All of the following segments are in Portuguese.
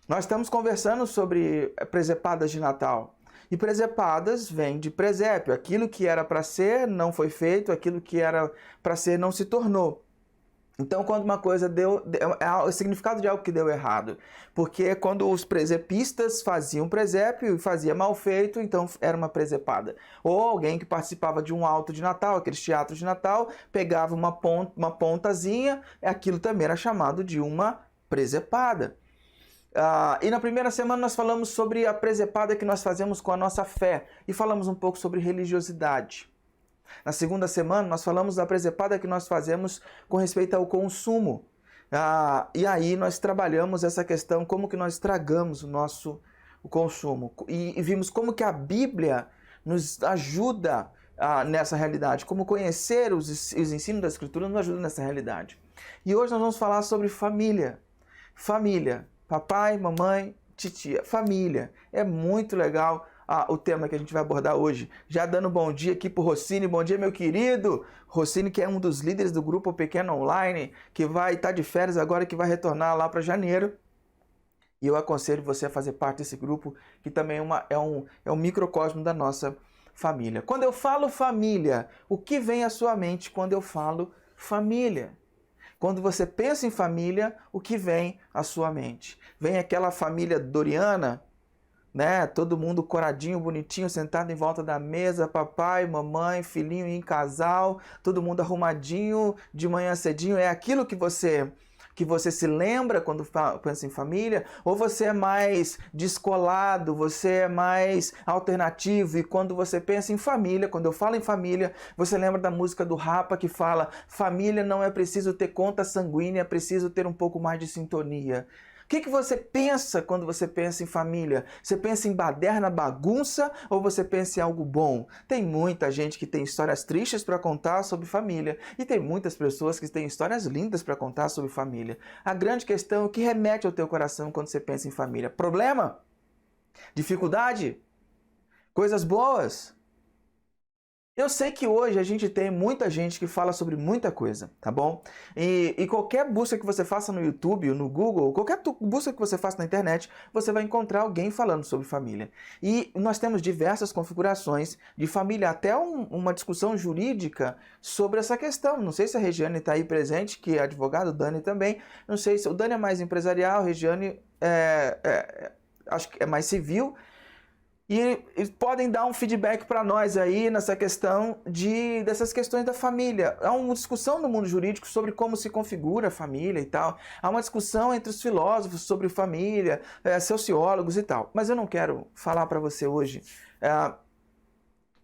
Nós estamos conversando sobre presepadas de Natal. E presepadas vem de presépio. Aquilo que era para ser não foi feito, aquilo que era para ser não se tornou. Então, quando uma coisa é o significado de algo que deu errado. Porque quando os presepistas faziam presépio e fazia mal feito, então era uma presepada. Ou alguém que participava de um alto de Natal, aqueles teatros de Natal, pegava uma pontazinha, aquilo também era chamado de uma presepada. E na primeira semana nós falamos sobre a presepada que nós fazemos com a nossa fé e falamos um pouco sobre religiosidade. Na segunda semana nós falamos da presepada que nós fazemos com respeito ao consumo. E aí nós trabalhamos essa questão, como que nós estragamos o consumo. E vimos como que a Bíblia nos ajuda nessa realidade, como conhecer os ensinos da Escritura nos ajuda nessa realidade. E hoje nós vamos falar sobre família. Família. Papai, mamãe, titia, família. É muito legal o tema que a gente vai abordar hoje. Já dando bom dia aqui pro Rossini. Bom dia, meu querido. Rossini, que é um dos líderes do grupo Pequeno Online, que vai estar de férias agora, que vai retornar lá para janeiro. E eu aconselho você a fazer parte desse grupo, que também é um microcosmo da nossa família. Quando eu falo família, o que vem à sua mente quando eu falo família? Quando você pensa em família, o que vem à sua mente? Vem aquela família doriana, né? Todo mundo coradinho, bonitinho, sentado em volta da mesa, papai, mamãe, filhinho em casal, todo mundo arrumadinho, de manhã cedinho. É aquilo que você se lembra quando pensa em família? Ou você é mais descolado, você é mais alternativo? E quando você pensa em família, quando eu falo em família, você lembra da música do Rapa que fala: família não é preciso ter conta sanguínea, é preciso ter um pouco mais de sintonia. O que você pensa quando você pensa em família? Você pensa em baderna, bagunça, ou você pensa em algo bom? Tem muita gente que tem histórias tristes para contar sobre família e tem muitas pessoas que têm histórias lindas para contar sobre família. A grande questão é o que remete ao teu coração quando você pensa em família. Problema? Dificuldade? Coisas boas? Eu sei que hoje a gente tem muita gente que fala sobre muita coisa, tá bom? E qualquer busca que você faça no YouTube, no Google, qualquer busca que você faça na internet, você vai encontrar alguém falando sobre família. E nós temos diversas configurações de família, até uma discussão jurídica sobre essa questão. Não sei se a Regiane está aí presente, que é advogada, o Dani também. Não sei se o Dani é mais empresarial, a Regiane acho que é mais civil. E eles podem dar um feedback para nós aí nessa questão dessas questões da família. Há uma discussão no mundo jurídico sobre como se configura a família e tal. Há uma discussão entre os filósofos sobre família, sociólogos e tal. Mas eu não quero falar para você hoje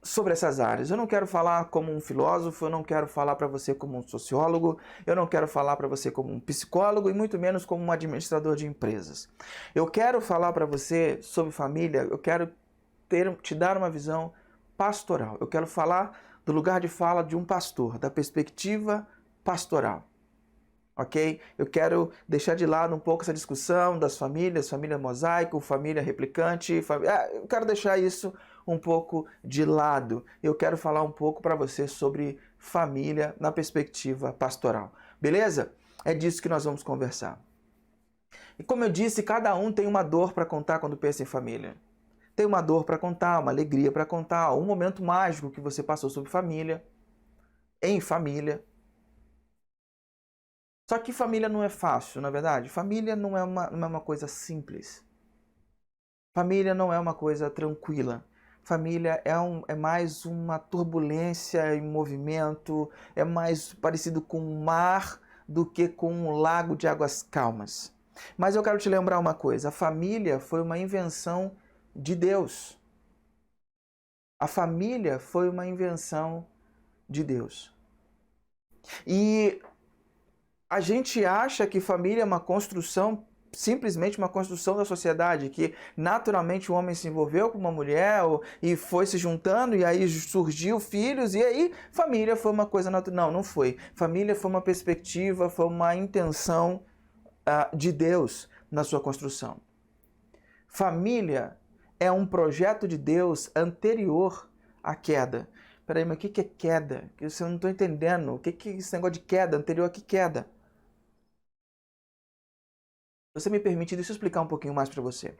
sobre essas áreas. Eu não quero falar como um filósofo, eu não quero falar para você como um sociólogo, eu não quero falar para você como um psicólogo e muito menos como um administrador de empresas. Eu quero falar para você sobre família, eu quero te dar uma visão pastoral. Eu quero falar do lugar de fala de um pastor, da perspectiva pastoral. Ok? Eu quero deixar de lado um pouco essa discussão das famílias, família mosaico, família replicante. Eu quero deixar isso um pouco de lado. Eu quero falar um pouco para você sobre família na perspectiva pastoral. Beleza? É disso que nós vamos conversar. E como eu disse, cada um tem uma dor para contar quando pensa em família. Tem uma dor para contar, uma alegria para contar, um momento mágico que você passou sobre família, em família. Só que família não é fácil, na verdade. Família não é uma coisa simples. Família não é uma coisa tranquila. Família é mais uma turbulência em movimento, é mais parecido com um mar do que com um lago de águas calmas. Mas eu quero te lembrar uma coisa, a família foi uma invenção de Deus. A família foi uma invenção de Deus. E a gente acha que família é uma construção, simplesmente uma construção da sociedade, que naturalmente o homem se envolveu com uma mulher e foi se juntando e aí surgiu filhos e aí família foi uma coisa natural. Não, não foi. Família foi uma perspectiva, foi uma intenção de Deus na sua construção. Família é um projeto de Deus anterior à queda. Peraí, mas o que é queda? Eu não estou entendendo. O que é esse negócio de queda? Anterior a que queda? Se você me permite, deixa eu explicar um pouquinho mais para você.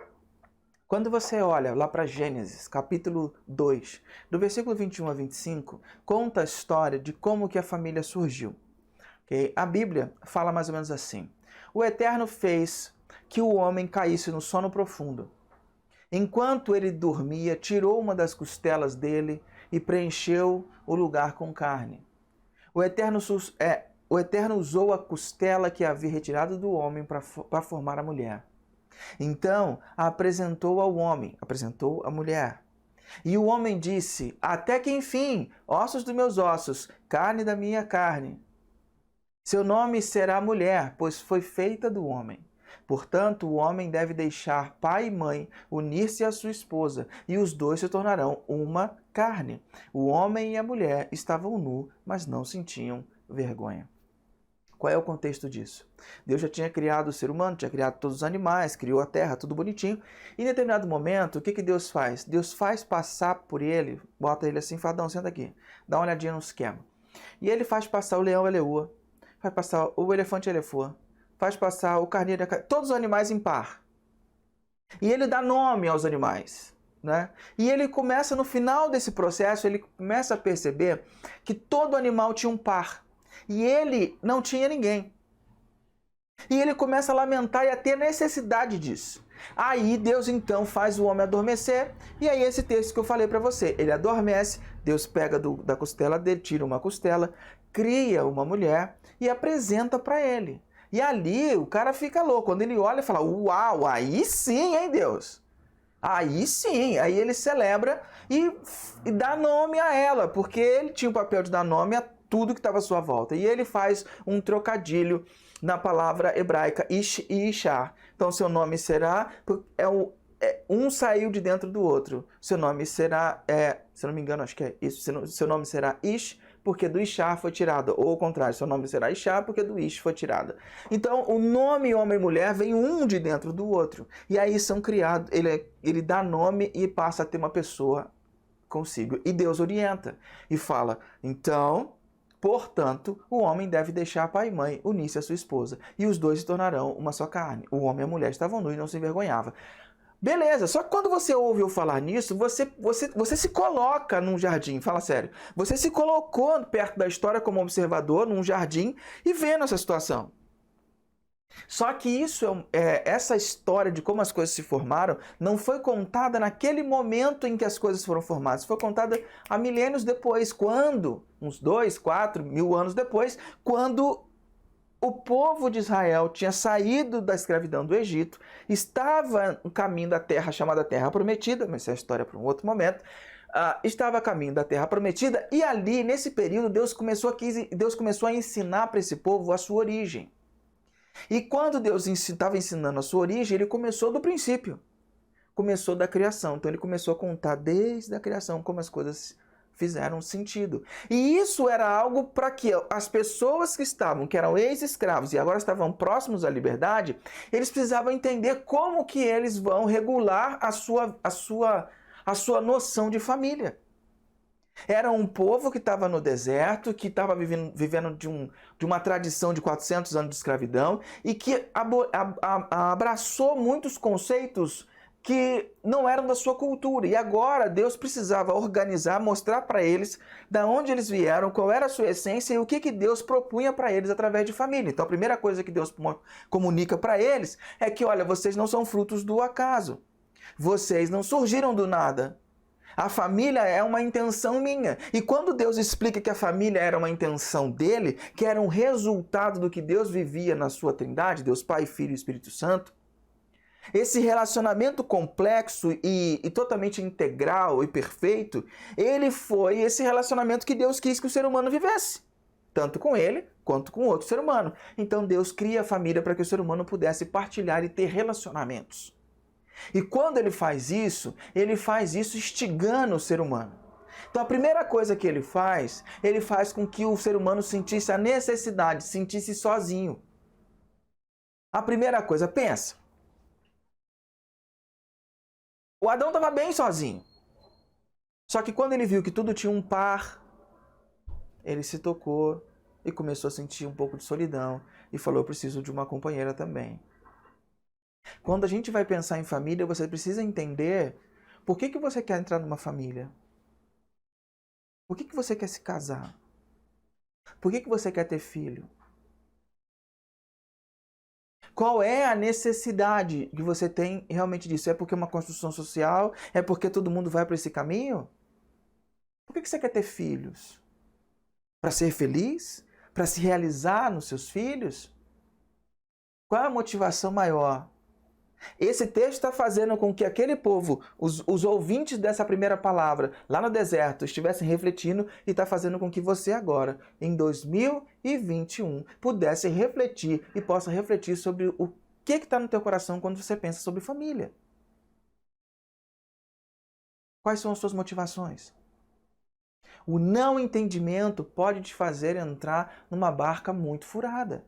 Quando você olha lá para Gênesis, capítulo 2, do versículo 21 a 25, conta a história de como que a família surgiu. Okay? A Bíblia fala mais ou menos assim: o Eterno fez que o homem caísse no sono profundo. Enquanto ele dormia, tirou uma das costelas dele e preencheu o lugar com carne. O Eterno usou a costela que havia retirado do homem para formar a mulher. Então a apresentou ao homem, apresentou a mulher. E o homem disse: até que enfim, ossos dos meus ossos, carne da minha carne. Seu nome será mulher, pois foi feita do homem. Portanto, o homem deve deixar pai e mãe, unir-se à sua esposa, e os dois se tornarão uma carne. O homem e a mulher estavam nus, mas não sentiam vergonha. Qual é o contexto disso? Deus já tinha criado o ser humano, tinha criado todos os animais, criou a terra, tudo bonitinho. E em determinado momento, o que Deus faz? Deus faz passar por ele, bota ele assim, fala: Adão, senta aqui, dá uma olhadinha no esquema. E ele faz passar o leão, a leoa, faz passar o elefante, a elefoa, faz passar o carneiro, todos os animais em par. E ele dá nome aos animais. Né? E ele começa, no final desse processo, ele começa a perceber que todo animal tinha um par. E ele não tinha ninguém. E ele começa a lamentar e a ter necessidade disso. Aí Deus então faz o homem adormecer. E aí esse texto que eu falei para você. Ele adormece, Deus pega da costela dele, tira uma costela, cria uma mulher e apresenta para ele. E ali o cara fica louco. Quando ele olha e fala: uau, aí sim, hein, Deus? Aí sim, aí ele celebra e dá nome a ela, porque ele tinha o papel de dar nome a tudo que estava à sua volta. E ele faz um trocadilho na palavra hebraica Ish e Ishar. Então seu nome será... um saiu de dentro do outro. Seu nome será... se eu não me engano, acho que é isso. Seu nome será Ish, porque do Ishar foi tirado. Ou ao contrário, seu nome será Ishar, porque do Ish foi tirado. Então, o nome homem e mulher vem um de dentro do outro. E aí são criados... Ele dá nome e passa a ter uma pessoa consigo. E Deus orienta e fala: então... portanto, o homem deve deixar pai e mãe, unir-se à sua esposa, e os dois se tornarão uma só carne. O homem e a mulher estavam nus e não se envergonhavam. Beleza, só que quando você ouve eu falar nisso, você se coloca num jardim, fala sério. Você se colocou perto da história como observador, num jardim, e vendo essa situação. Só que essa história de como as coisas se formaram não foi contada naquele momento em que as coisas foram formadas. Foi contada há milênios depois, quando, uns 2, 4 mil anos depois, quando o povo de Israel tinha saído da escravidão do Egito, estava no caminho da terra chamada Terra Prometida, mas essa é a história para um outro momento, estava a caminho da Terra Prometida, e ali, nesse período, Deus começou a ensinar para esse povo a sua origem. E quando Deus estava ensinando a sua origem, ele começou do princípio. Começou da criação. Então ele começou a contar desde a criação como as coisas fizeram sentido. E isso era algo para que as pessoas que eram ex-escravos e agora estavam próximos à liberdade, eles precisavam entender como que eles vão regular a sua noção de família. Era um povo que estava no deserto, que estava vivendo de uma tradição de 400 anos de escravidão e que abraçou muitos conceitos que não eram da sua cultura. E agora Deus precisava organizar, mostrar para eles de onde eles vieram, qual era a sua essência e o que Deus propunha para eles através de família. Então a primeira coisa que Deus comunica para eles é que, olha, vocês não são frutos do acaso. Vocês não surgiram do nada. A família é uma intenção minha. E quando Deus explica que a família era uma intenção dele, que era um resultado do que Deus vivia na sua trindade, Deus Pai, Filho e Espírito Santo, esse relacionamento complexo e totalmente integral e perfeito, ele foi esse relacionamento que Deus quis que o ser humano vivesse. Tanto com ele, quanto com outro ser humano. Então Deus cria a família para que o ser humano pudesse partilhar e ter relacionamentos. E quando ele faz isso instigando o ser humano. Então a primeira coisa que ele faz com que o ser humano sentisse a necessidade, sentisse sozinho. A primeira coisa, pensa. O Adão estava bem sozinho. Só que quando ele viu que tudo tinha um par, ele se tocou e começou a sentir um pouco de solidão e falou: eu preciso de uma companheira também. Quando a gente vai pensar em família, você precisa entender por que você quer entrar numa família. Por que você quer se casar? Por que você quer ter filho? Qual é a necessidade que você tem realmente disso? É porque é uma construção social? É porque todo mundo vai para esse caminho? Por que você quer ter filhos? Para ser feliz? Para se realizar nos seus filhos? Qual é a motivação maior? Esse texto está fazendo com que aquele povo, os ouvintes dessa primeira palavra, lá no deserto, estivessem refletindo e está fazendo com que você agora, em 2021, pudesse refletir e possa refletir sobre o que está no teu coração quando você pensa sobre família. Quais são as suas motivações? O não entendimento pode te fazer entrar numa barca muito furada.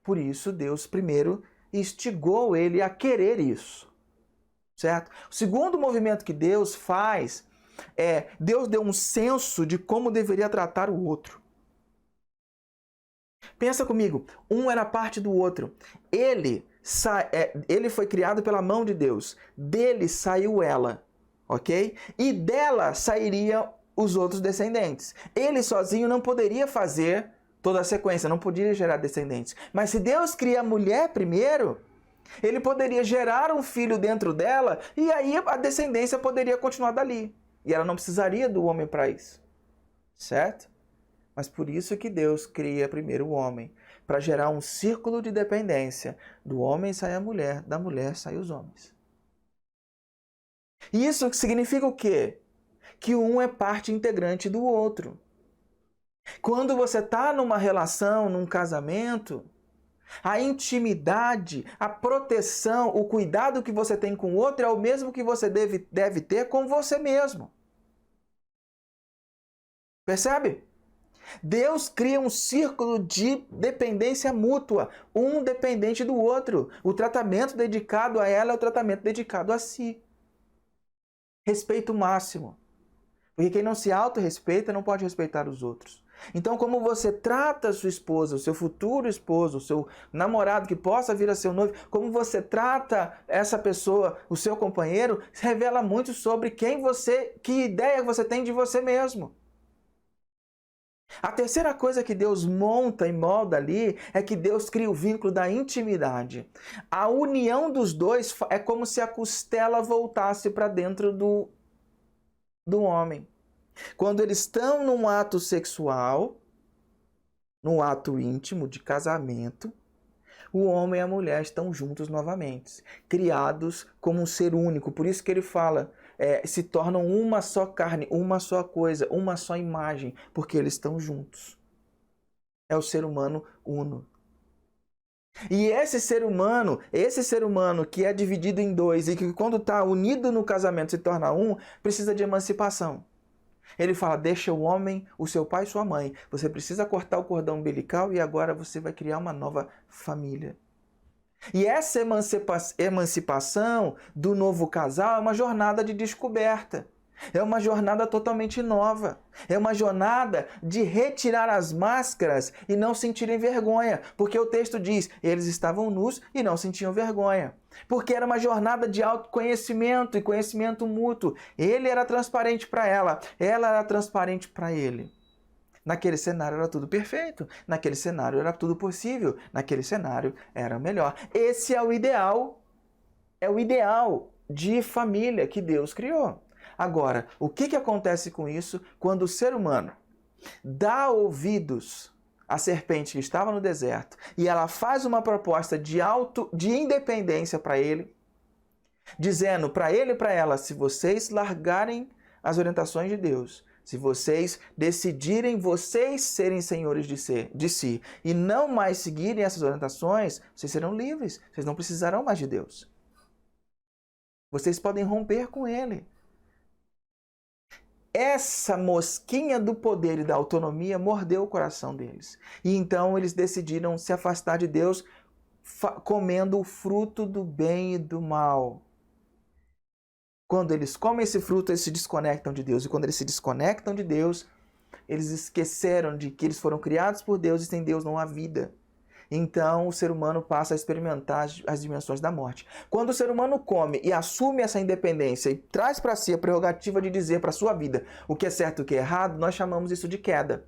Por isso, Deus primeiro instigou ele a querer isso, certo? O segundo movimento que Deus faz é, Deus deu um senso de como deveria tratar o outro. Pensa comigo, um era parte do outro. Ele foi criado pela mão de Deus, dele saiu ela, ok? E dela sairiam os outros descendentes. Ele sozinho não poderia fazer toda a sequência, não poderia gerar descendentes. Mas se Deus cria a mulher primeiro, ele poderia gerar um filho dentro dela e aí a descendência poderia continuar dali. E ela não precisaria do homem para isso. Certo? Mas por isso que Deus cria primeiro o homem, para gerar um círculo de dependência. Do homem sai a mulher, da mulher sai os homens. E isso significa o quê? Que um é parte integrante do outro. Quando você está numa relação, num casamento, a intimidade, a proteção, o cuidado que você tem com o outro é o mesmo que você deve ter com você mesmo. Percebe? Deus cria um círculo de dependência mútua, um dependente do outro. O tratamento dedicado a ela é o tratamento dedicado a si. Respeito máximo. Porque quem não se autorrespeita não pode respeitar os outros. Então, como você trata a sua esposa, o seu futuro esposo, o seu namorado que possa vir a ser o noivo, como você trata essa pessoa, o seu companheiro, revela muito sobre quem você, que ideia você tem de você mesmo. A terceira coisa que Deus monta e molda ali é que Deus cria o vínculo da intimidade. A união dos dois é como se a costela voltasse para dentro do homem. Quando eles estão num ato sexual, num ato íntimo de casamento, o homem e a mulher estão juntos novamente, criados como um ser único. Por isso que ele fala, se tornam uma só carne, uma só coisa, uma só imagem, porque eles estão juntos. É o ser humano uno. E esse ser humano que é dividido em dois e que quando está unido no casamento se torna um, precisa de emancipação. Ele fala, deixa o homem, o seu pai e sua mãe. Você precisa cortar o cordão umbilical e agora você vai criar uma nova família. E essa emancipação do novo casal é uma jornada de descoberta. É uma jornada totalmente nova. É uma jornada de retirar as máscaras e não sentirem vergonha. Porque o texto diz, eles estavam nus e não sentiam vergonha. Porque era uma jornada de autoconhecimento e conhecimento mútuo. Ele era transparente para ela era transparente para ele. Naquele cenário era tudo perfeito, naquele cenário era tudo possível, naquele cenário era melhor. Esse é o ideal de família que Deus criou. Agora, o que acontece com isso quando o ser humano dá ouvidos à serpente que estava no deserto e ela faz uma proposta de independência para ele, dizendo para ele e para ela, se vocês largarem as orientações de Deus, se vocês decidirem vocês serem senhores de si e não mais seguirem essas orientações, vocês serão livres, vocês não precisarão mais de Deus. Vocês podem romper com Ele. Essa mosquinha do poder e da autonomia mordeu o coração deles. E então eles decidiram se afastar de Deus comendo o fruto do bem e do mal. Quando eles comem esse fruto, eles se desconectam de Deus. E quando eles se desconectam de Deus, eles esqueceram de que eles foram criados por Deus e sem Deus não há vida. então o ser humano passa a experimentar as dimensões da morte. Quando o ser humano come e assume essa independência e traz para si a prerrogativa de dizer para a sua vida o que é certo e o que é errado, nós chamamos isso de queda.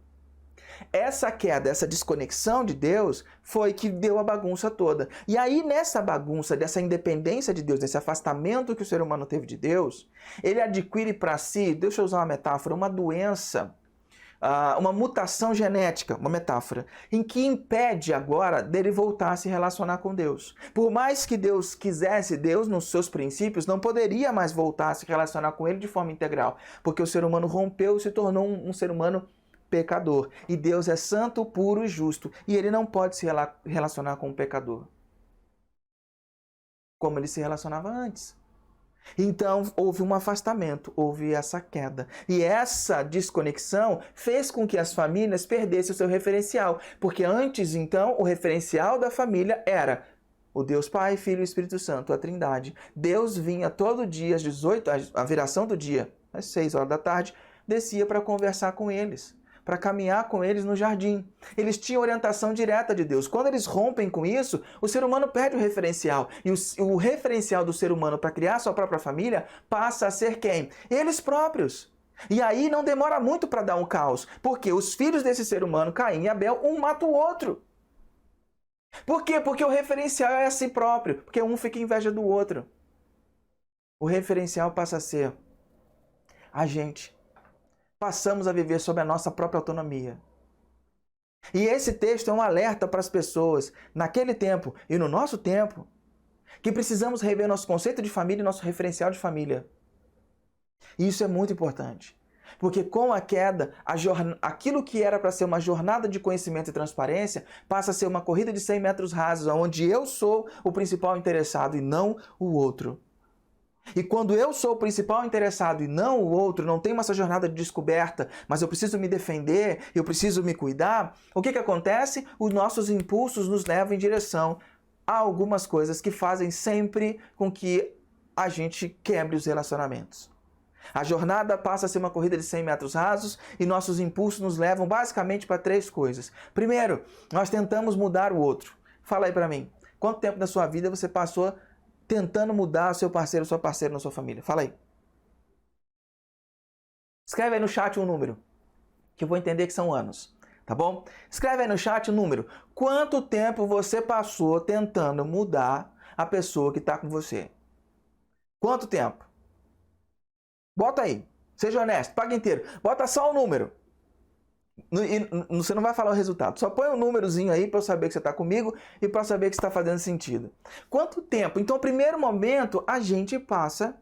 Essa queda, essa desconexão de Deus foi que deu a bagunça toda. E aí nessa bagunça, dessa independência de Deus, desse afastamento que o ser humano teve de Deus, ele adquire para si, deixa eu usar uma metáfora, uma doença, uma mutação genética, uma metáfora, em que impede agora dele voltar a se relacionar com Deus. Por mais que Deus quisesse, Deus nos seus princípios não poderia mais voltar a se relacionar com ele de forma integral, porque o ser humano rompeu e se tornou um ser humano pecador. E Deus é santo, puro e justo, e ele não pode se relacionar com um pecador como ele se relacionava antes. Então, houve um afastamento, houve essa queda. E essa desconexão fez com que as famílias perdessem o seu referencial. Porque antes, então, o referencial da família era o Deus Pai, Filho e Espírito Santo, a Trindade. Deus vinha todo dia, às 18, a viração do dia, às 6 horas da tarde, descia para conversar com eles, para caminhar com eles no jardim. Eles tinham orientação direta de Deus. Quando eles rompem com isso, o ser humano perde o referencial. E o referencial do ser humano para criar sua própria família passa a ser quem? Eles próprios. E aí não demora muito para dar um caos, porque os filhos desse ser humano, Caim e Abel, um mata o outro. Por quê? Porque o referencial é a si próprio, porque um fica inveja do outro. O referencial passa a ser a gente. Passamos a viver sob a nossa própria autonomia. E esse texto é um alerta para as pessoas, naquele tempo e no nosso tempo, que precisamos rever nosso conceito de família e nosso referencial de família. E isso é muito importante. Porque com a queda, aquilo que era para ser uma jornada de conhecimento e transparência passa a ser uma corrida de 100 metros rasos, onde eu sou o principal interessado e não o outro. E quando eu sou o principal interessado e não o outro, não tenho essa jornada de descoberta, mas eu preciso me defender, eu preciso me cuidar, o que acontece? Os nossos impulsos nos levam em direção a algumas coisas que fazem sempre com que a gente quebre os relacionamentos. A jornada passa a ser uma corrida de 100 metros rasos e nossos impulsos nos levam basicamente para 3 coisas. Primeiro, nós tentamos mudar o outro. Fala aí para mim, quanto tempo da sua vida você passou tentando mudar seu parceiro, sua parceira na sua família? Fala aí. Escreve aí no chat um número, que eu vou entender que são anos, tá bom? Escreve aí no chat um número. Quanto tempo você passou tentando mudar a pessoa que está com você? Quanto tempo? Bota aí. Seja honesto, paga inteiro. Bota só o número. Você não vai falar o resultado. Só põe um númerozinho aí para eu saber que você está comigo e para saber que está fazendo sentido. Quanto tempo? Então, no primeiro momento, a gente passa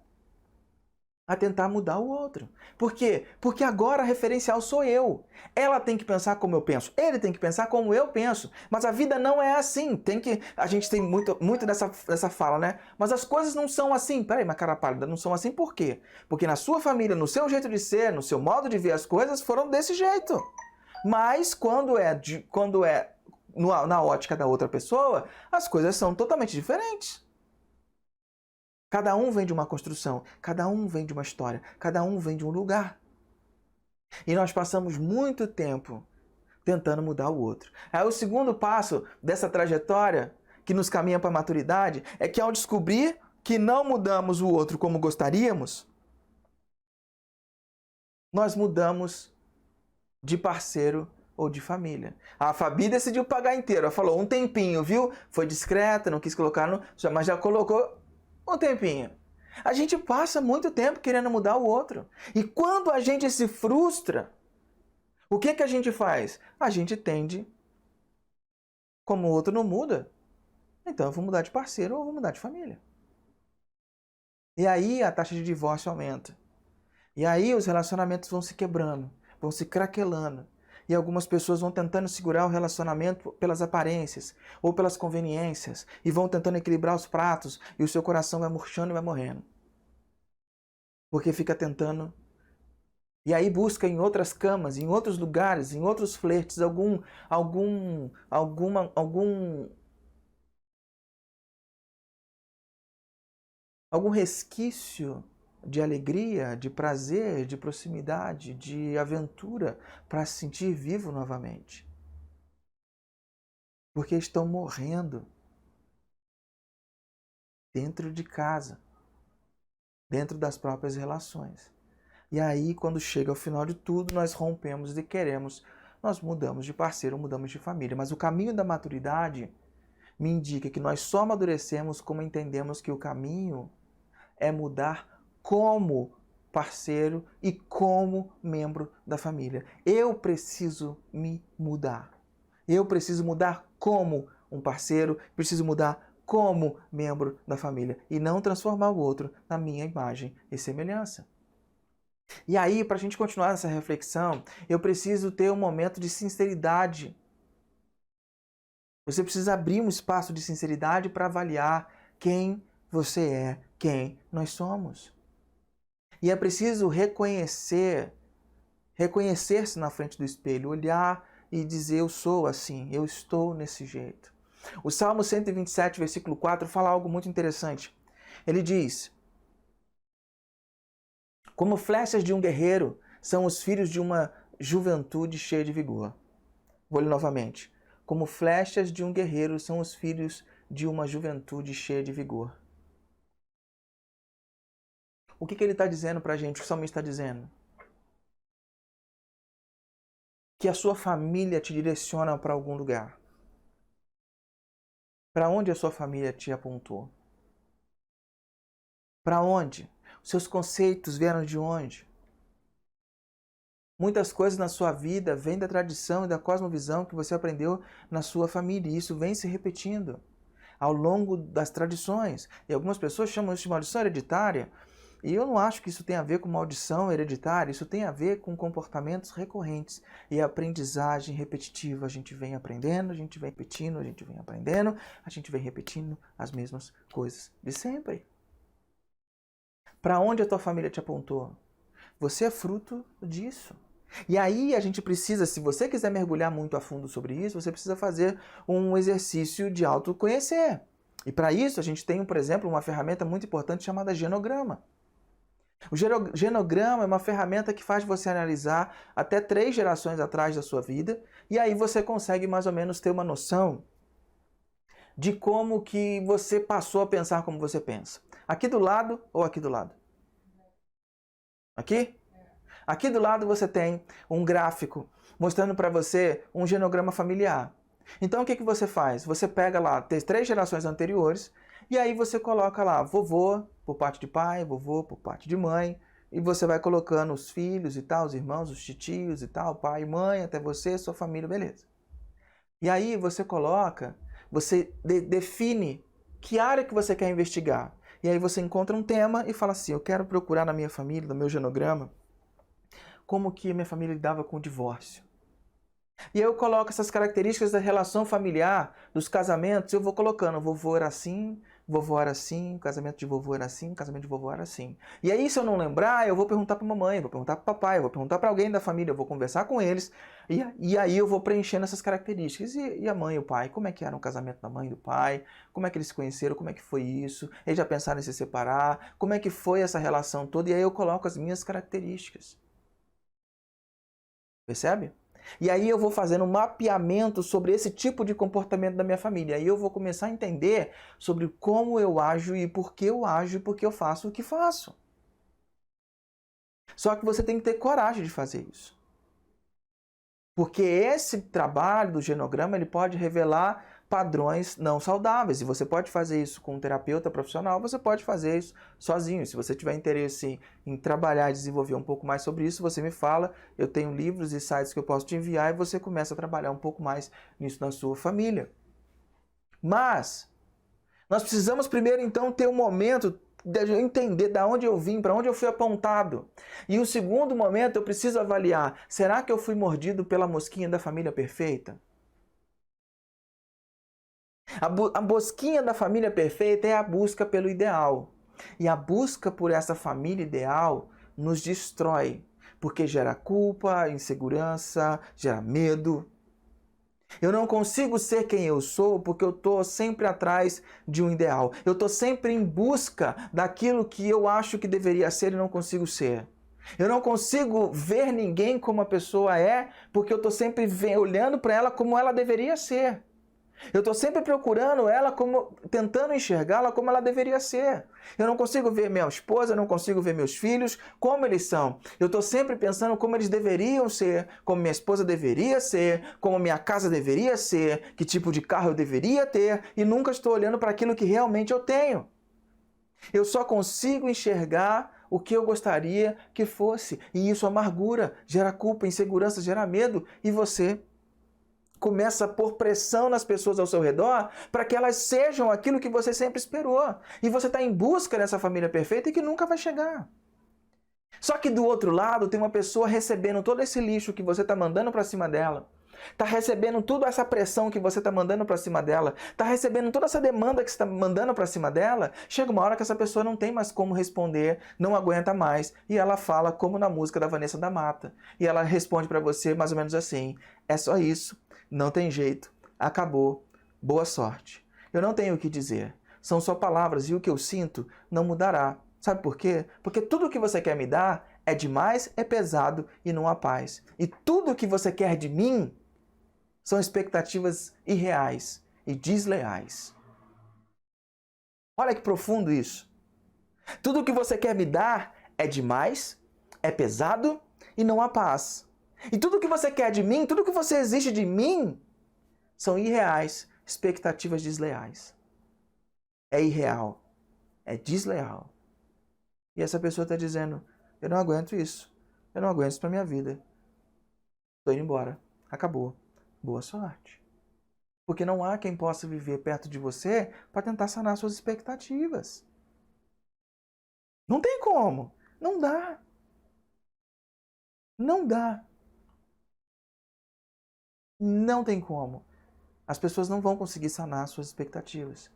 a tentar mudar o outro. Por quê? Porque agora a referencial sou eu. Ela tem que pensar como eu penso. Ele tem que pensar como eu penso. Mas a vida não é assim. A gente tem muito dessa fala, né? Mas as coisas não são assim. Peraí, mas cara pálida, não são assim por quê? Porque na sua família, no seu jeito de ser, no seu modo de ver as coisas, foram desse jeito. Mas quando é na ótica da outra pessoa, as coisas são totalmente diferentes. Cada um vem de uma construção, cada um vem de uma história, cada um vem de um lugar. E nós passamos muito tempo tentando mudar o outro. Aí o segundo passo dessa trajetória, que nos caminha para a maturidade, é que ao descobrir que não mudamos o outro como gostaríamos, nós mudamos de parceiro ou de família. A Fabi decidiu pagar inteiro. Ela falou um tempinho, viu? Foi discreta, não quis colocar, mas já colocou um tempinho. A gente passa muito tempo querendo mudar o outro. E quando a gente se frustra, o que a gente faz? A gente tende, como o outro não muda, então eu vou mudar de parceiro ou vou mudar de família. E aí a taxa de divórcio aumenta. E aí os relacionamentos vão se quebrando, vão se craquelando. E algumas pessoas vão tentando segurar o relacionamento pelas aparências ou pelas conveniências e vão tentando equilibrar os pratos e o seu coração vai murchando e vai morrendo. Porque fica tentando. E aí busca em outras camas, em outros lugares, em outros flertes, algum resquício de alegria, de prazer, de proximidade, de aventura, para se sentir vivo novamente. porque estão morrendo dentro de casa, dentro das próprias relações. E aí, quando chega ao final de tudo, nós rompemos e queremos, nós mudamos de parceiro, mudamos de família. Mas o caminho da maturidade me indica que nós só amadurecemos como entendemos que o caminho é mudar como parceiro e como membro da família. Eu preciso me mudar. Eu preciso mudar como um parceiro, preciso mudar como membro da família e não transformar o outro na minha imagem e semelhança. E aí, para a gente continuar essa reflexão, eu preciso ter um momento de sinceridade. Você precisa abrir um espaço de sinceridade para avaliar quem você é, quem nós somos. E é preciso reconhecer-se na frente do espelho, olhar e dizer: eu sou assim, eu estou nesse jeito. O Salmo 127, versículo 4, fala algo muito interessante. Ele diz: como flechas de um guerreiro são os filhos de uma juventude cheia de vigor. Vou ler novamente. Como flechas de um guerreiro são os filhos de uma juventude cheia de vigor. O que ele está dizendo para a gente? O que o salmista está dizendo? Que a sua família te direciona para algum lugar. Para onde a sua família te apontou? Para onde? Os seus conceitos vieram de onde? Muitas coisas na sua vida vêm da tradição e da cosmovisão que você aprendeu na sua família. E isso vem se repetindo ao longo das tradições. E algumas pessoas chamam isso de maldição hereditária. E eu não acho que isso tem a ver com maldição hereditária. Isso tem a ver com comportamentos recorrentes e aprendizagem repetitiva. A gente vem aprendendo, a gente vem repetindo, a gente vem aprendendo, a gente vem repetindo as mesmas coisas de sempre. Para onde a tua família te apontou? Você é fruto disso. E aí a gente precisa, se você quiser mergulhar muito a fundo sobre isso, você precisa fazer um exercício de autoconhecer. E para isso a gente tem, por exemplo, uma ferramenta muito importante chamada genograma. O genograma é uma ferramenta que faz você analisar até 3 gerações atrás da sua vida, e aí você consegue mais ou menos ter uma noção de como que você passou a pensar como você pensa. Aqui do lado ou aqui do lado? Aqui? Aqui do lado você tem um gráfico mostrando para você um genograma familiar. Então o que você faz? Você pega lá 3 gerações anteriores e aí você coloca lá vovô por parte de pai, vovô por parte de mãe, e você vai colocando os filhos e tal, os irmãos, os titios e tal, pai e mãe, até você, sua família, beleza. E aí você coloca, você define que área que você quer investigar. E aí você encontra um tema e fala assim: eu quero procurar na minha família, no meu genograma, como que minha família lidava com o divórcio. E aí eu coloco essas características da relação familiar, dos casamentos, eu vou colocando, vovô era assim, casamento de vovô era assim, casamento de vovô era assim. E aí, se eu não lembrar, eu vou perguntar para mamãe, vou perguntar para papai, eu vou perguntar para alguém da família, eu vou conversar com eles, e aí eu vou preenchendo essas características. E a mãe e o pai, como é que era o casamento da mãe e do pai? Como é que eles se conheceram? Como é que foi isso? Eles já pensaram em se separar? Como é que foi essa relação toda? E aí eu coloco as minhas características. Percebe? E aí eu vou fazendo um mapeamento sobre esse tipo de comportamento da minha família. Aí eu vou começar a entender sobre como eu ajo e por que eu ajo e por que eu faço o que faço. Só que você tem que ter coragem de fazer isso. Porque esse trabalho do genograma ele pode revelar padrões não saudáveis. E você pode fazer isso com um terapeuta profissional, você pode fazer isso sozinho. Se você tiver interesse em trabalhar e desenvolver um pouco mais sobre isso, você me fala. Eu tenho livros e sites que eu posso te enviar e você começa a trabalhar um pouco mais nisso na sua família. Mas nós precisamos primeiro então ter um momento de eu entender de onde eu vim, para onde eu fui apontado. E o segundo momento eu preciso avaliar, será que eu fui mordido pela mosquinha da família perfeita? A mosquinha da família perfeita é a busca pelo ideal. E a busca por essa família ideal nos destrói, porque gera culpa, insegurança, gera medo. Eu não consigo ser quem eu sou porque eu estou sempre atrás de um ideal. Eu estou sempre em busca daquilo que eu acho que deveria ser e não consigo ser. Eu não consigo ver ninguém como a pessoa é porque eu estou sempre olhando para ela como ela deveria ser. Eu estou sempre procurando ela como, tentando enxergá-la como ela deveria ser. Eu não consigo ver minha esposa, eu não consigo ver meus filhos como eles são. Eu estou sempre pensando como eles deveriam ser, como minha esposa deveria ser, como minha casa deveria ser, que tipo de carro eu deveria ter, e nunca estou olhando para aquilo que realmente eu tenho. Eu só consigo enxergar o que eu gostaria que fosse. E isso amargura, gera culpa, insegurança, gera medo, e você começa a pôr pressão nas pessoas ao seu redor para que elas sejam aquilo que você sempre esperou. E você está em busca dessa família perfeita e que nunca vai chegar. Só que do outro lado tem uma pessoa recebendo todo esse lixo que você está mandando para cima dela. Está recebendo toda essa pressão que você está mandando para cima dela. Está recebendo toda essa demanda que você está mandando para cima dela. Chega uma hora que essa pessoa não tem mais como responder, não aguenta mais. E ela fala como na música da Vanessa da Mata. E ela responde para você mais ou menos assim: é só isso. Não tem jeito. Acabou. Boa sorte. Eu não tenho o que dizer. São só palavras e o que eu sinto não mudará. Sabe por quê? Porque tudo o que você quer me dar é demais, é pesado e não há paz. E tudo o que você quer de mim são expectativas irreais e desleais. Olha que profundo isso. Tudo o que você quer me dar é demais, é pesado e não há paz. E tudo o que você quer de mim, tudo o que você exige de mim, são irreais, expectativas desleais. É irreal, é desleal. E essa pessoa está dizendo: eu não aguento isso, eu não aguento isso para minha vida. Estou indo embora, acabou. Boa sorte. Porque não há quem possa viver perto de você para tentar sanar suas expectativas. Não tem como, não dá. Não dá. Não tem como. As pessoas não vão conseguir sanar suas expectativas.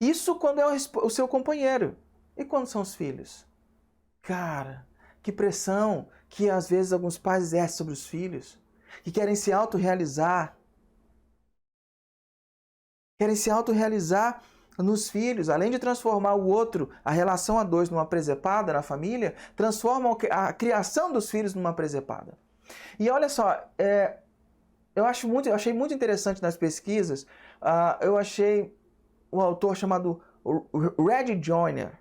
Isso quando é o seu companheiro. E quando são os filhos? Cara, que pressão que às vezes alguns pais exercem sobre os filhos, que querem se autorrealizar. Querem se autorrealizar nos filhos. Além de transformar o outro, a relação a dois, numa presepada na família, transformam a criação dos filhos numa presepada. E olha só, eu achei muito interessante nas pesquisas, eu achei um autor chamado Red Joyner,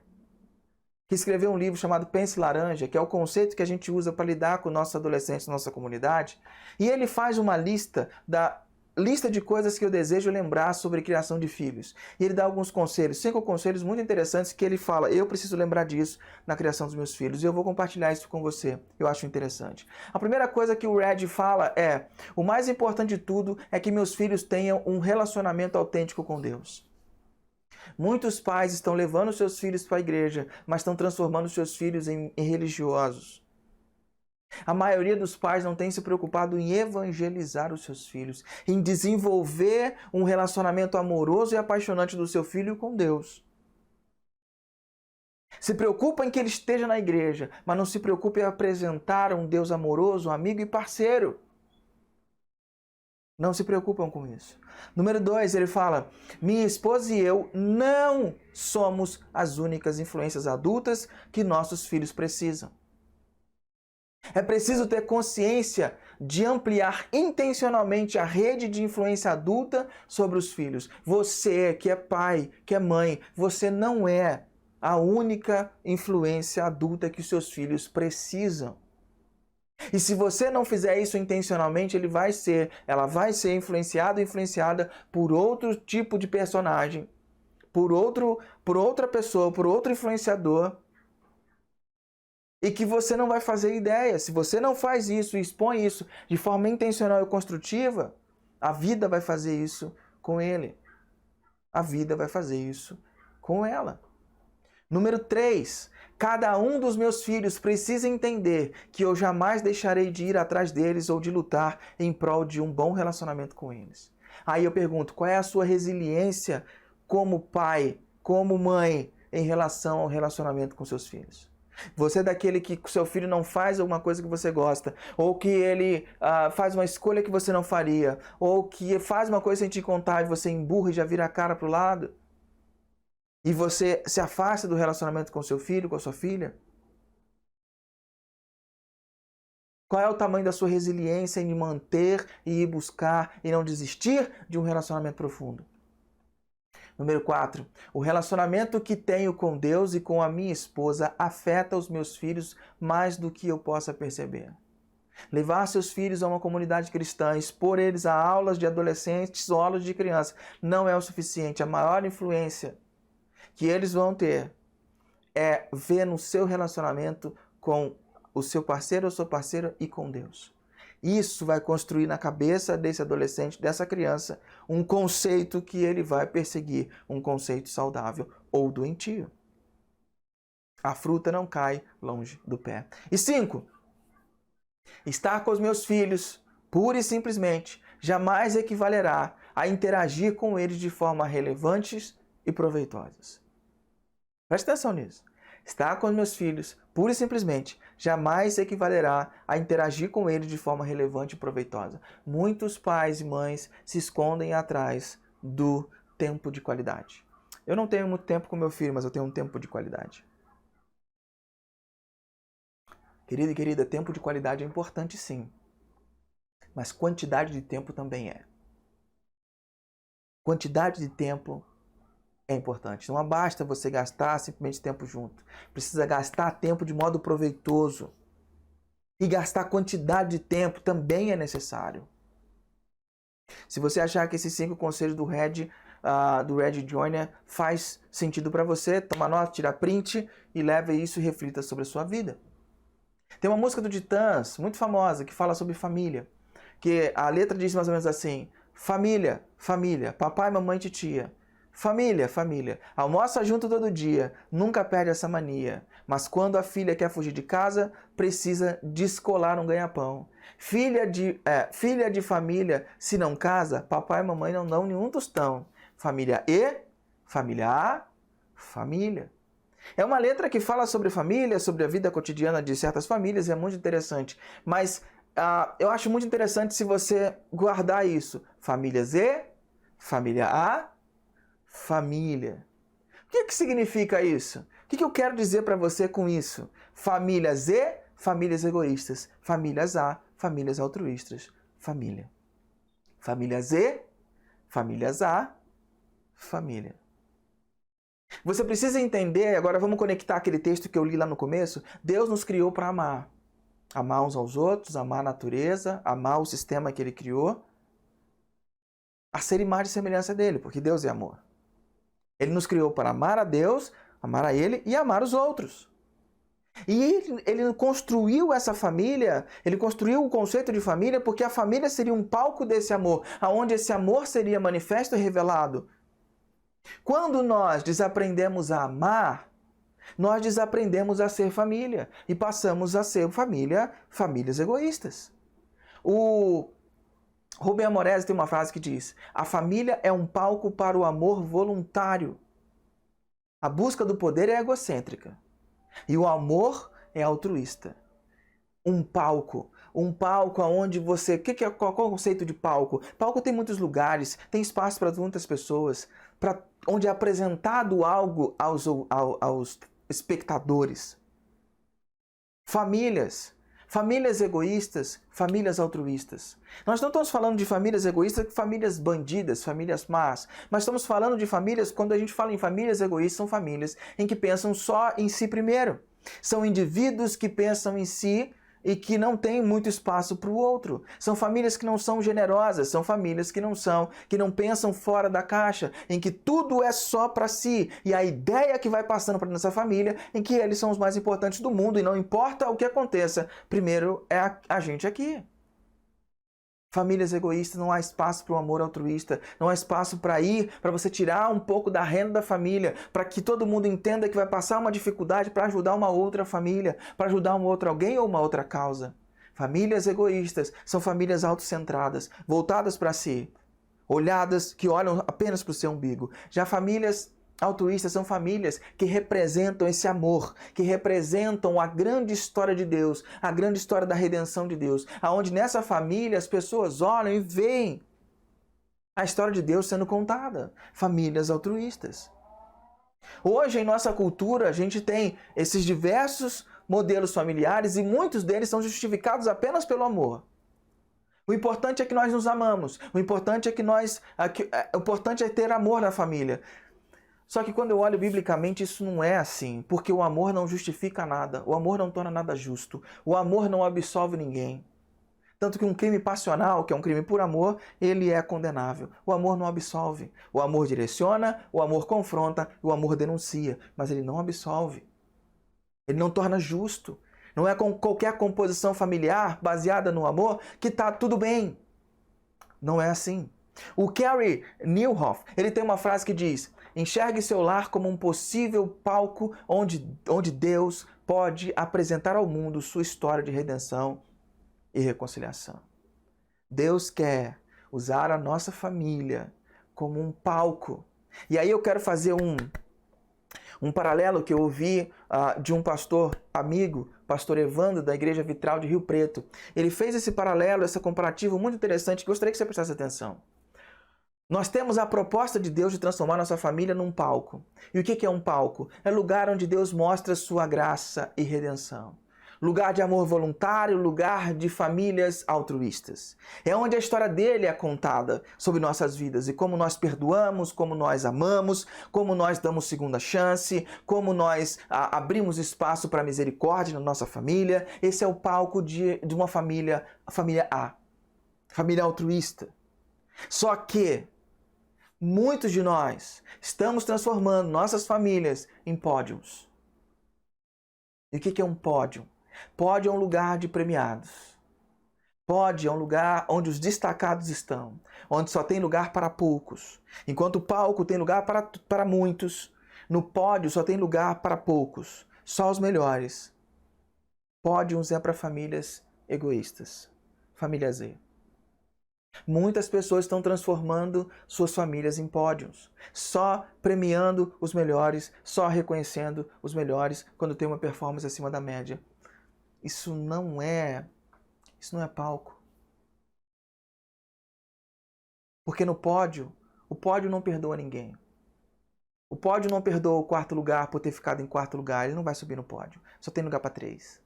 que escreveu um livro chamado Pense Laranja, que é o conceito que a gente usa para lidar com nossos adolescentes na nossa comunidade. E ele faz uma lista de coisas que eu desejo lembrar sobre criação de filhos. E ele dá alguns conselhos, 5 conselhos muito interessantes que ele fala: eu preciso lembrar disso na criação dos meus filhos. E eu vou compartilhar isso com você. Eu acho interessante. A primeira coisa que o Red fala é: o mais importante de tudo é que meus filhos tenham um relacionamento autêntico com Deus. Muitos pais estão levando seus filhos para a igreja, mas estão transformando seus filhos em religiosos. A maioria dos pais não tem se preocupado em evangelizar os seus filhos, em desenvolver um relacionamento amoroso e apaixonante do seu filho com Deus. Se preocupa em que ele esteja na igreja, mas não se preocupa em apresentar um Deus amoroso, amigo e parceiro. Não se preocupam com isso. Número 2, ele fala: minha esposa e eu não somos as únicas influências adultas que nossos filhos precisam. É preciso ter consciência de ampliar intencionalmente a rede de influência adulta sobre os filhos. Você que é pai, que é mãe, você não é a única influência adulta que os seus filhos precisam. E se você não fizer isso intencionalmente, ela vai ser influenciada por outro tipo de personagem, por outra pessoa, por outro influenciador, e que você não vai fazer ideia. Se você não faz isso e expõe isso de forma intencional e construtiva, a vida vai fazer isso com ele. A vida vai fazer isso com ela. Número 3, cada um dos meus filhos precisa entender que eu jamais deixarei de ir atrás deles ou de lutar em prol de um bom relacionamento com eles. Aí eu pergunto: qual é a sua resiliência como pai, como mãe, em relação ao relacionamento com seus filhos? Você é daquele que seu filho não faz alguma coisa que você gosta, ou que ele faz uma escolha que você não faria, ou que faz uma coisa sem te contar e você emburra e já vira a cara para o lado? E você se afasta do relacionamento com seu filho, com a sua filha? Qual é o tamanho da sua resiliência em manter e ir buscar e não desistir de um relacionamento profundo? Número 4. O relacionamento que tenho com Deus e com a minha esposa afeta os meus filhos mais do que eu possa perceber. Levar seus filhos a uma comunidade cristã, expor eles a aulas de adolescentes ou aulas de criança não é o suficiente. A maior influência que eles vão ter é ver no seu relacionamento com o seu parceiro ou sua parceira e com Deus. Isso vai construir na cabeça desse adolescente, dessa criança, um conceito que ele vai perseguir, um conceito saudável ou doentio. A fruta não cai longe do pé. E 5. Estar com os meus filhos, pura e simplesmente, jamais equivalerá a interagir com eles de forma relevantes e proveitosas. Presta atenção nisso. Estar com os meus filhos, pura e simplesmente, jamais equivalerá a interagir com eles de forma relevante e proveitosa. Muitos pais e mães se escondem atrás do tempo de qualidade. Eu não tenho muito tempo com meu filho, mas eu tenho um tempo de qualidade. Querido e querida, tempo de qualidade é importante sim, mas quantidade de tempo também é. Quantidade de tempo é importante. Não basta você gastar simplesmente tempo junto. Precisa gastar tempo de modo proveitoso. E gastar quantidade de tempo também é necessário. Se você achar que esses 5 conselhos do Red Joyner faz sentido para você, toma nota, tira print e leve isso e reflita sobre a sua vida. Tem uma música do Titãs, muito famosa, que fala sobre família. Que a letra diz mais ou menos assim: família, família, papai, mamãe, titia. Família, família, almoça junto todo dia, nunca perde essa mania. Mas quando a filha quer fugir de casa, precisa descolar um ganha-pão. Filha de família, se não casa, papai e mamãe não dão nenhum tostão. Família E, família A, família. É uma letra que fala sobre família, sobre a vida cotidiana de certas famílias, e é muito interessante. Mas eu acho muito interessante se você guardar isso. Família Z, família A, família. O que significa isso? O que eu quero dizer para você com isso? Família Z, famílias egoístas. Famílias A, famílias altruístas. Família. Família Z, famílias A, família. Você precisa entender, agora vamos conectar aquele texto que eu li lá no começo. Deus nos criou para amar. Amar uns aos outros, amar a natureza, amar o sistema que Ele criou. A ser imagem e semelhança dEle, porque Deus é amor. Ele nos criou para amar a Deus, amar a Ele e amar os outros. E ele construiu essa família, ele construiu o conceito de família porque a família seria um palco desse amor, aonde esse amor seria manifesto e revelado. Quando nós desaprendemos a amar, nós desaprendemos a ser família e passamos a ser famílias egoístas. O Rubem Amorese tem uma frase que diz: a família é um palco para o amor voluntário. A busca do poder é egocêntrica e o amor é altruísta. Um palco onde você... Qual é o conceito de palco? Palco tem muitos lugares, tem espaço para muitas pessoas, onde é apresentado algo aos espectadores. Famílias egoístas, famílias altruístas. Nós não estamos falando de famílias egoístas, famílias bandidas, famílias más. Mas estamos falando de famílias, quando a gente fala em famílias egoístas, são famílias em que pensam só em si primeiro. São indivíduos que pensam em si e que não têm muito espaço para o outro. São famílias que não são generosas, são famílias que não pensam fora da caixa, em que tudo é só para si. E a ideia que vai passando para nossa família em que eles são os mais importantes do mundo e não importa o que aconteça, primeiro é a gente aqui. Famílias egoístas, não há espaço para o amor altruísta, não há espaço para você tirar um pouco da renda da família, para que todo mundo entenda que vai passar uma dificuldade para ajudar uma outra família, para ajudar um outro alguém ou uma outra causa. Famílias egoístas são famílias autocentradas, voltadas para si, que olham apenas para o seu umbigo. Já famílias altruístas são famílias que representam esse amor, que representam a grande história de Deus, a grande história da redenção de Deus, aonde nessa família as pessoas olham e veem a história de Deus sendo contada. Famílias altruístas. Hoje, em nossa cultura, a gente tem esses diversos modelos familiares e muitos deles são justificados apenas pelo amor. O importante é que nós nos amamos. O importante é o importante é ter amor na família. Só que quando eu olho biblicamente, isso não é assim, porque o amor não justifica nada, o amor não torna nada justo, o amor não absolve ninguém. Tanto que um crime passional, que é um crime por amor, ele é condenável. O amor não absolve. O amor direciona, o amor confronta, o amor denuncia, mas ele não absolve. Ele não torna justo. Não é com qualquer composição familiar baseada no amor que está tudo bem. Não é assim. O Carey Nieuwhof, ele tem uma frase que diz: enxergue seu lar como um possível palco onde Deus pode apresentar ao mundo sua história de redenção e reconciliação. Deus quer usar a nossa família como um palco. E aí eu quero fazer um paralelo que eu ouvi de um pastor amigo, pastor Evandro, da Igreja Vitral de Rio Preto. Ele fez esse paralelo, esse comparativo muito interessante, que gostaria que você prestasse atenção. Nós temos a proposta de Deus de transformar nossa família num palco. E o que é um palco? É lugar onde Deus mostra sua graça e redenção. Lugar de amor voluntário, lugar de famílias altruístas. É onde a história dele é contada sobre nossas vidas e como nós perdoamos, como nós amamos, como nós damos segunda chance, como nós abrimos espaço para misericórdia na nossa família. Esse é o palco de uma família, a família A, família altruísta. Só que muitos de nós estamos transformando nossas famílias em pódios. E o que é um pódio? Pódio é um lugar de premiados. Pódio é um lugar onde os destacados estão, onde só tem lugar para poucos. Enquanto o palco tem lugar para muitos, no pódio só tem lugar para poucos, só os melhores. Pódios é para famílias egoístas, família Z. Muitas pessoas estão transformando suas famílias em pódios, só premiando os melhores, só reconhecendo os melhores quando tem uma performance acima da média. Isso não é palco. Porque no pódio, o pódio não perdoa ninguém. O pódio não perdoa o quarto lugar por ter ficado em quarto lugar, ele não vai subir no pódio. Só tem lugar para 3.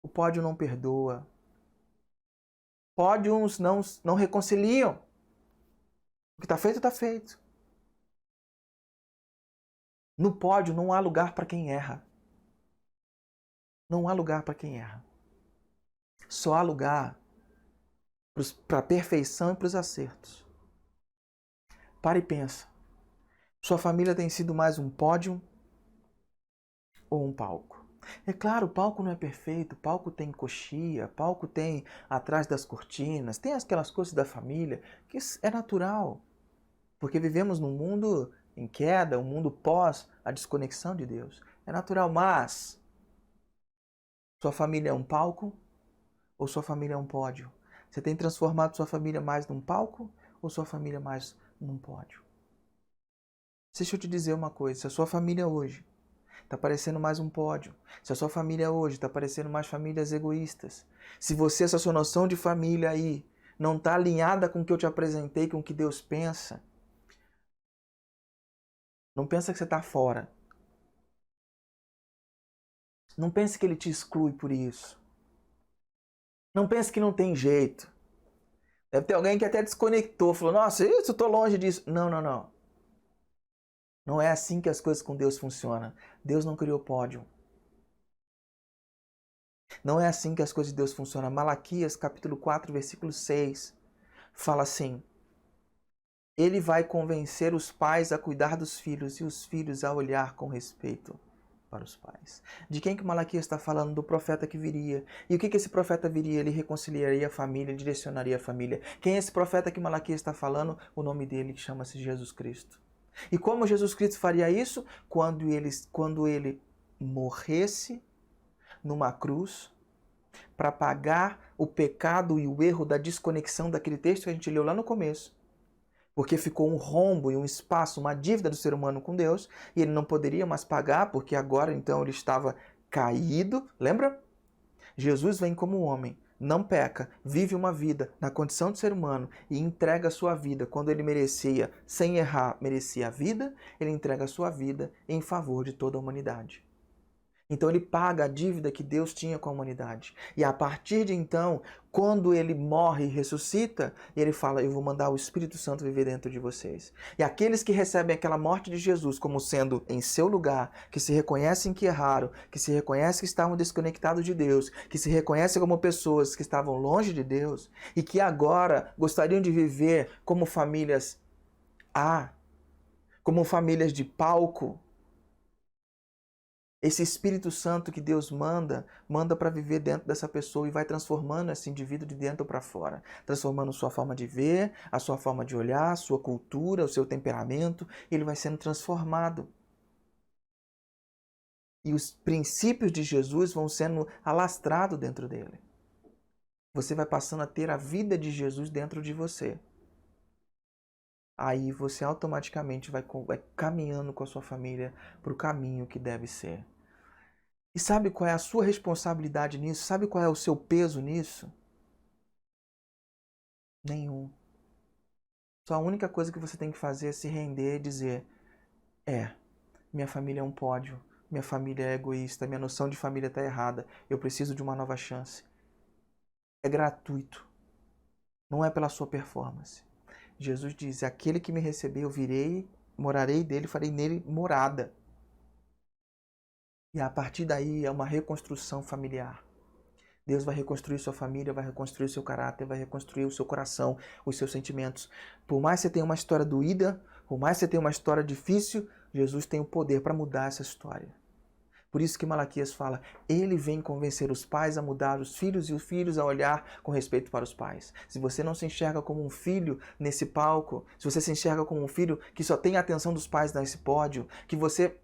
O pódio não perdoa. Pódios não reconciliam. O que está feito, está feito. No pódio não há lugar para quem erra. Não há lugar para quem erra. Só há lugar para a perfeição e para os acertos. Para e pensa. Sua família tem sido mais um pódio ou um palco? É claro, o palco não é perfeito, o palco tem coxia, o palco tem atrás das cortinas, tem aquelas coisas da família, que é natural. Porque vivemos num mundo em queda, um mundo pós a desconexão de Deus. É natural, mas sua família é um palco ou sua família é um pódio? Você tem transformado sua família mais num palco ou sua família mais num pódio? Deixa eu te dizer uma coisa, se a sua família hoje está parecendo mais um pódio, se a sua família hoje está parecendo mais famílias egoístas, se essa sua noção de família aí não está alinhada com o que eu te apresentei, com o que Deus pensa, não pensa que você está fora. Não pense que Ele te exclui por isso. Não pense que não tem jeito. Deve ter alguém que até desconectou, falou, nossa, eu estou longe disso. Não. Não é assim que as coisas com Deus funcionam. Deus não criou pódio. Não é assim que as coisas de Deus funcionam. Malaquias, capítulo 4, versículo 6, fala assim: Ele vai convencer os pais a cuidar dos filhos e os filhos a olhar com respeito para os pais. De quem que Malaquias está falando? Do profeta que viria. E o que esse profeta viria? Ele reconciliaria a família, direcionaria a família. Quem é esse profeta que Malaquias está falando? O nome dele chama-se Jesus Cristo. E como Jesus Cristo faria isso? Quando ele morresse numa cruz para pagar o pecado e o erro da desconexão daquele texto que a gente leu lá no começo. Porque ficou um rombo e um espaço, uma dívida do ser humano com Deus, e ele não poderia mais pagar, porque agora então ele estava caído. Lembra? Jesus vem como homem, não peca, vive uma vida na condição de ser humano e entrega a sua vida. Quando ele merecia, sem errar, merecia a vida, ele entrega a sua vida em favor de toda a humanidade. Então ele paga a dívida que Deus tinha com a humanidade. E a partir de então, quando ele morre e ressuscita, ele fala, eu vou mandar o Espírito Santo viver dentro de vocês. E aqueles que recebem aquela morte de Jesus como sendo em seu lugar, que se reconhecem que erraram, que se reconhecem que estavam desconectados de Deus, que se reconhecem como pessoas que estavam longe de Deus e que agora gostariam de viver como famílias como famílias de palco, esse Espírito Santo que Deus manda para viver dentro dessa pessoa e vai transformando esse indivíduo de dentro para fora, transformando sua forma de ver, a sua forma de olhar, a sua cultura, o seu temperamento, ele vai sendo transformado. E os princípios de Jesus vão sendo alastrados dentro dele. Você vai passando a ter a vida de Jesus dentro de você. Aí você automaticamente vai caminhando com a sua família para o caminho que deve ser. E sabe qual é a sua responsabilidade nisso? Sabe qual é o seu peso nisso? Nenhum. Só a única coisa que você tem que fazer é se render e dizer: minha família é um pódio, minha família é egoísta, minha noção de família está errada, eu preciso de uma nova chance. É gratuito. Não é pela sua performance. Jesus diz: aquele que me receber, eu virei, morarei dele, farei nele morada. E a partir daí é uma reconstrução familiar. Deus vai reconstruir sua família, vai reconstruir o seu caráter, vai reconstruir o seu coração, os seus sentimentos. Por mais que você tenha uma história doída, por mais que você tenha uma história difícil, Jesus tem o poder para mudar essa história. Por isso que Malaquias fala, ele vem convencer os pais a mudar os filhos e os filhos a olhar com respeito para os pais. Se você não se enxerga como um filho nesse palco, se você se enxerga como um filho que só tem a atenção dos pais nesse pódio, que você...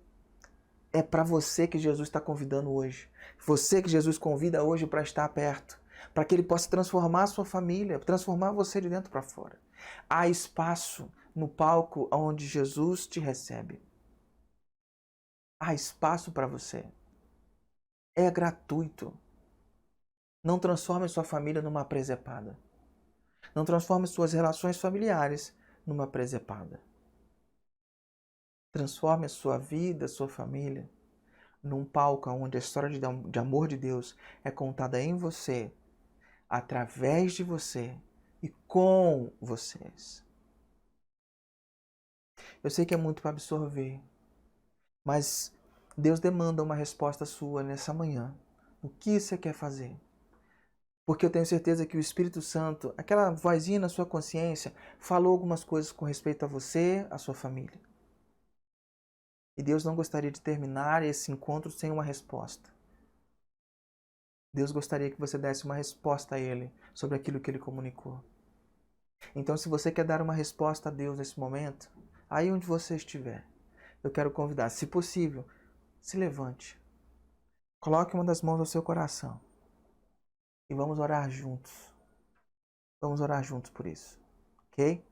É para você que Jesus está convidando hoje. Você que Jesus convida hoje para estar perto. Para que Ele possa transformar a sua família, transformar você de dentro para fora. Há espaço no palco onde Jesus te recebe. Há espaço para você. É gratuito. Não transforme sua família numa presepada. Não transforme suas relações familiares numa presepada. Transforme a sua vida, a sua família, num palco onde a história de amor de Deus é contada em você, através de você e com vocês. Eu sei que é muito para absorver, mas Deus demanda uma resposta sua nessa manhã. O que você quer fazer? Porque eu tenho certeza que o Espírito Santo, aquela vozinha na sua consciência, falou algumas coisas com respeito a você, a sua família. E Deus não gostaria de terminar esse encontro sem uma resposta. Deus gostaria que você desse uma resposta a Ele sobre aquilo que Ele comunicou. Então, se você quer dar uma resposta a Deus nesse momento, aí onde você estiver, eu quero convidar, se possível, se levante. Coloque uma das mãos ao seu coração. E vamos orar juntos. Vamos orar juntos por isso. Ok?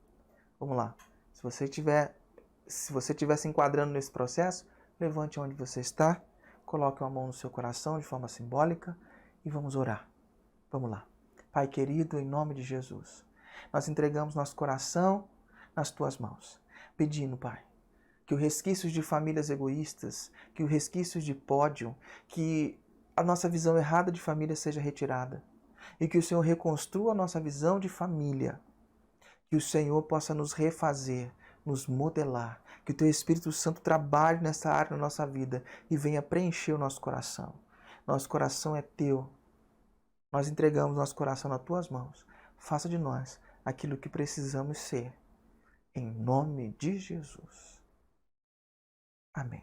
Vamos lá. Se você estiver se enquadrando nesse processo, levante onde você está, coloque uma mão no seu coração de forma simbólica e vamos orar. Vamos lá. Pai querido, em nome de Jesus, nós entregamos nosso coração nas tuas mãos, pedindo, Pai, que os resquícios de famílias egoístas, que os resquícios de pódio, que a nossa visão errada de família seja retirada e que o Senhor reconstrua a nossa visão de família, que o Senhor possa nos refazer, nos modelar, que o Teu Espírito Santo trabalhe nessa área na nossa vida e venha preencher o nosso coração. Nosso coração é Teu. Nós entregamos nosso coração nas Tuas mãos. Faça de nós aquilo que precisamos ser. Em nome de Jesus. Amém.